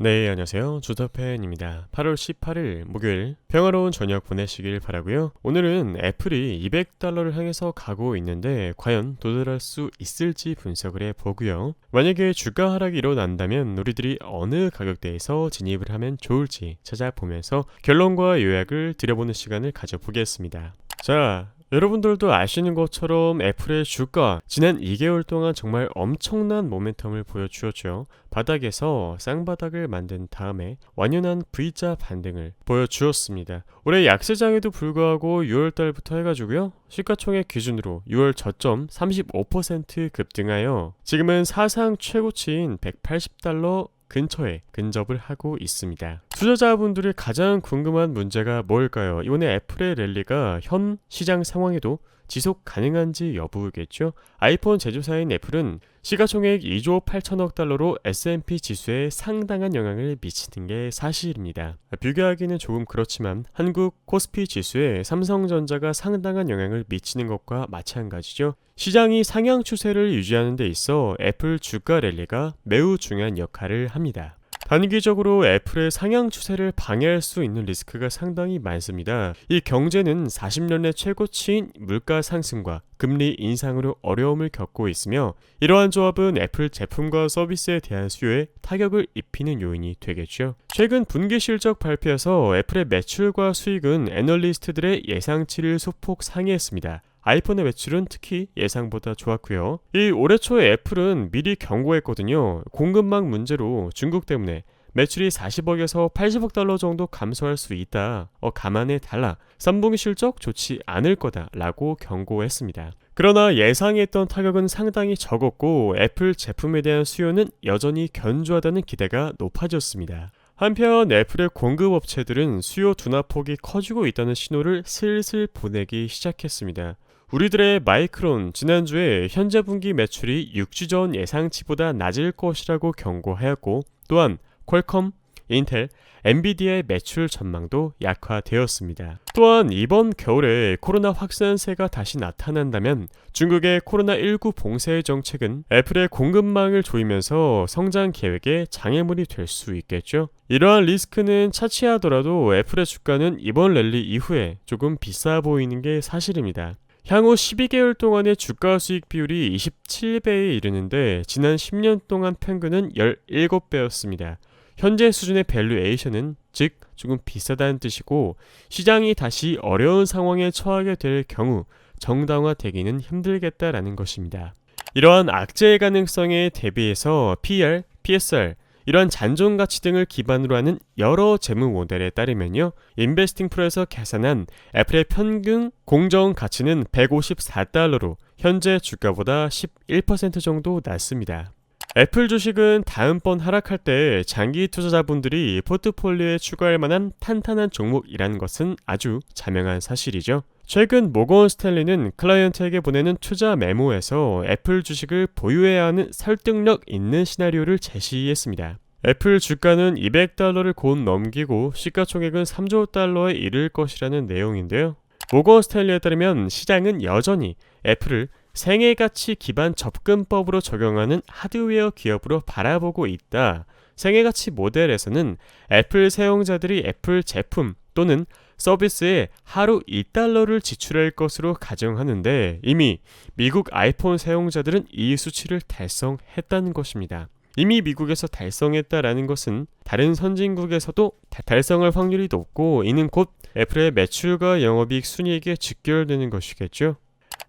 네, 안녕하세요. 주터팬입니다. 8월 18일 목요일 평화로운 저녁 보내시길 바라고요. 오늘은 애플이 200달러를 향해서 가고 있는데 과연 도달할 수 있을지 분석을 해보고요. 만약에 주가 하락이 일어난다면 우리들이 어느 가격대에서 진입을 하면 좋을지 찾아보면서 결론과 요약을 드려보는 시간을 가져보겠습니다. 자, 여러분들도 아시는 것처럼 애플의 주가 지난 2개월 동안 정말 엄청난 모멘텀을 보여주었죠. 바닥에서 쌍바닥을 만든 다음에 완연한 V자 반등을 보여주었습니다. 올해 약세장에도 불구하고 6월달부터 해가지고요, 시가총액 기준으로 6월 저점 35% 급등하여 지금은 사상 최고치인 180달러 근처에 근접을 하고 있습니다. 투자자분들이 가장 궁금한 문제가 뭘까요? 이번에 애플의 랠리가 현 시장 상황에도 지속 가능한지 여부겠죠. 아이폰 제조사인 애플은 시가총액 2조 8천억 달러로 S&P 지수에 상당한 영향을 미치는 게 사실입니다. 비교하기는 조금 그렇지만 한국 코스피 지수에 삼성전자가 상당한 영향을 미치는 것과 마찬가지죠. 시장이 상향 추세를 유지하는 데 있어 애플 주가 랠리가 매우 중요한 역할을 합니다. 단기적으로 애플의 상향 추세를 방해할 수 있는 리스크가 상당히 많습니다. 이 경제는 40년의 최고치인 물가 상승과 금리 인상으로 어려움을 겪고 있으며, 이러한 조합은 애플 제품과 서비스에 대한 수요에 타격을 입히는 요인이 되겠죠. 최근 분기 실적 발표에서 애플의 매출과 수익은 애널리스트들의 예상치를 소폭 상회했습니다. 아이폰의 매출은 특히 예상보다 좋았고요. 이 올해 초에 애플은 미리 경고했거든요. 공급망 문제로 중국 때문에 매출이 40억에서 80억 달러 정도 감소할 수 있다. 감안해 달라. 3분기 실적 좋지 않을 거다 라고 경고했습니다. 그러나 예상했던 타격은 상당히 적었고 애플 제품에 대한 수요는 여전히 견조하다는 기대가 높아졌습니다. 한편 애플의 공급업체들은 수요 둔화폭이 커지고 있다는 신호를 슬슬 보내기 시작했습니다. 우리들의 마이크론 지난주에 현재 분기 매출이 6주 전 예상치보다 낮을 것이라고 경고하였고, 또한 퀄컴, 인텔, 엔비디아의 매출 전망도 약화되었습니다. 또한 이번 겨울에 코로나 확산세가 다시 나타난다면 중국의 코로나19 봉쇄 정책은 애플의 공급망을 조이면서 성장 계획에 장애물이 될 수 있겠죠. 이러한 리스크는 차치하더라도 애플의 주가는 이번 랠리 이후에 조금 비싸 보이는 게 사실입니다. 향후 12개월 동안의 주가 수익 비율이 27배에 이르는데 지난 10년 동안 평균은 17배였습니다. 현재 수준의 밸류에이션은 즉 조금 비싸다는 뜻이고, 시장이 다시 어려운 상황에 처하게 될 경우 정당화되기는 힘들겠다라는 것입니다. 이러한 악재의 가능성에 대비해서 PER, PSR, 이러한 잔존 가치 등을 기반으로 하는 여러 재무 모델에 따르면요, 인베스팅 프로에서 계산한 애플의 평균 공정 가치는 154달러로 현재 주가보다 11% 정도 낮습니다. 애플 주식은 다음번 하락할 때 장기 투자자분들이 포트폴리오에 추가할 만한 탄탄한 종목이라는 것은 아주 자명한 사실이죠. 최근 모건 스탠리는 클라이언트에게 보내는 투자 메모에서 애플 주식을 보유해야 하는 설득력 있는 시나리오를 제시했습니다. 애플 주가는 200달러를 곧 넘기고 시가총액은 3조 달러에 이를 것이라는 내용인데요. 모건 스탠리에 따르면 시장은 여전히 애플을 생애가치 기반 접근법으로 적용하는 하드웨어 기업으로 바라보고 있다. 생애가치 모델에서는 애플 사용자들이 애플 제품 또는 서비스에 하루 2달러를 지출할 것으로 가정하는데, 이미 미국 아이폰 사용자들은 이 수치를 달성했다는 것입니다. 이미 미국에서 달성했다라는 것은 다른 선진국에서도 달성할 확률이 높고, 이는 곧 애플의 매출과 영업이익 순이익에 직결되는 것이겠죠.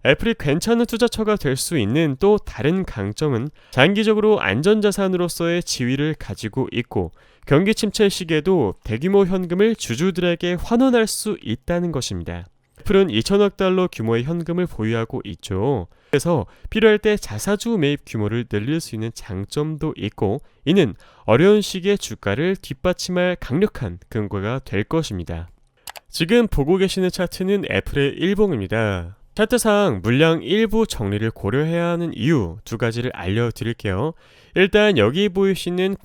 애플이 괜찮은 투자처가 될 수 있는 또 다른 강점은 장기적으로 안전자산으로서의 지위를 가지고 있고, 경기 침체 시기에도 대규모 현금을 주주들에게 환원할 수 있다는 것입니다. 애플은 2천억 달러 규모의 현금을 보유하고 있죠. 그래서 필요할 때 자사주 매입 규모를 늘릴 수 있는 장점도 있고, 이는 어려운 시기의 주가를 뒷받침할 강력한 근거가 될 것입니다. 지금 보고 계시는 차트는 애플의 일봉입니다. 차트상 물량 일부 정리를 고려해야 하는 이유 두 가지를 알려드릴게요. 일단 여기 보이시는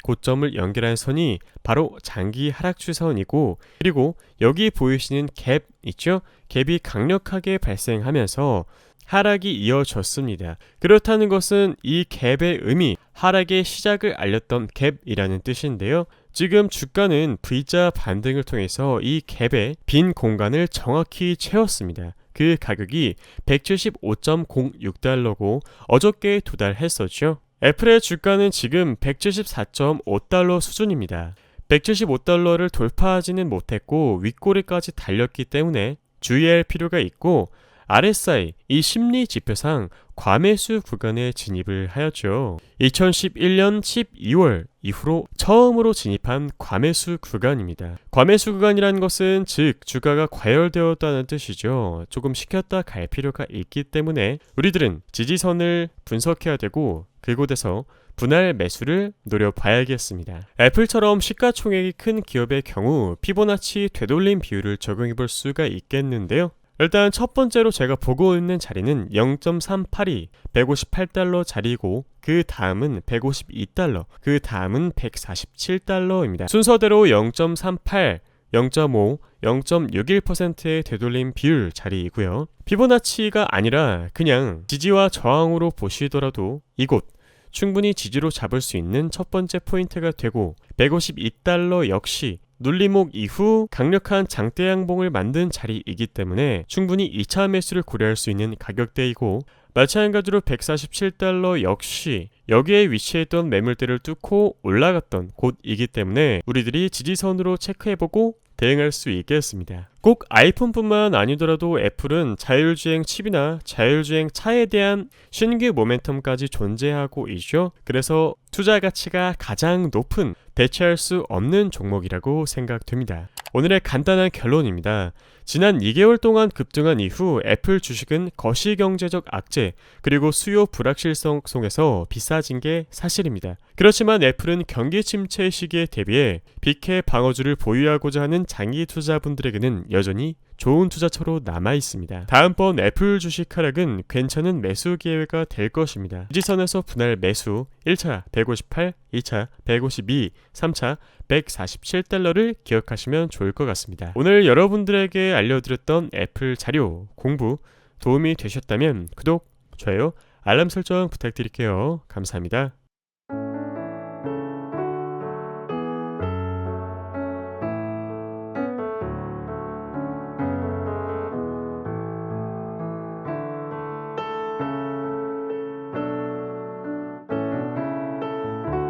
고점을 연결한 선이 바로 장기 하락 추선이고, 그리고 여기 보이시는 갭 있죠? 갭이 강력하게 발생하면서 하락이 이어졌습니다. 그렇다는 것은 이 갭의 의미, 하락의 시작을 알렸던 갭이라는 뜻인데요. 지금 주가는 V자 반등을 통해서 이 갭의 빈 공간을 정확히 채웠습니다. 그 가격이 175.06달러고 어저께 도달했었죠. 애플의 주가는 지금 174.5달러 수준입니다. 175달러를 돌파하지는 못했고 윗꼬리까지 달렸기 때문에 주의할 필요가 있고, RSI, 이 심리 지표상 과매수 구간에 진입을 하였죠. 2011년 12월 이후로 처음으로 진입한 과매수 구간입니다. 과매수 구간이라는 것은 즉 주가가 과열되었다는 뜻이죠. 조금 식혔다 갈 필요가 있기 때문에 우리들은 지지선을 분석해야 되고 그곳에서 분할 매수를 노려봐야겠습니다. 애플처럼 시가총액이 큰 기업의 경우 피보나치 되돌림 비율을 적용해 볼 수가 있겠는데요. 일단 첫 번째로 제가 보고 있는 자리는 0.382, 158달러 자리고 그 다음은 152달러, 그 다음은 147달러입니다. 순서대로 0.38, 0.5, 0.61%의 되돌림 비율 자리이고요. 피보나치가 아니라 그냥 지지와 저항으로 보시더라도 이곳 충분히 지지로 잡을 수 있는 첫 번째 포인트가 되고, 152달러 역시 눌림목 이후 강력한 장대 양봉을 만든 자리이기 때문에 충분히 2차 매수를 고려할 수 있는 가격대이고, 마찬가지로 147달러 역시 여기에 위치했던 매물대를 뚫고 올라갔던 곳이기 때문에 우리들이 지지선으로 체크해보고 대응할 수 있겠습니다. 꼭 아이폰뿐만 아니더라도 애플은 자율주행 칩이나 자율주행 차에 대한 신규 모멘텀까지 존재하고 있죠. 그래서 투자 가치가 가장 높은, 대체할 수 없는 종목이라고 생각됩니다. 오늘의 간단한 결론입니다. 지난 2개월 동안 급등한 이후 애플 주식은 거시경제적 악재 그리고 수요 불확실성 속에서 비싸진 게 사실입니다. 그렇지만 애플은 경기 침체 시기에 대비해 빅캡 방어주를 보유하고자 하는 장기 투자분들에게는 여전히 좋은 투자처로 남아있습니다. 다음번 애플 주식 하락은 괜찮은 매수 기회가 될 것입니다. 지지선에서 분할 매수 1차 158, 2차 152, 3차 147달러를 기억하시면 좋을 것 같습니다. 오늘 여러분들에게 알려드렸던 애플 자료 공부 도움이 되셨다면 구독, 좋아요, 알람 설정 부탁드릴게요. 감사합니다.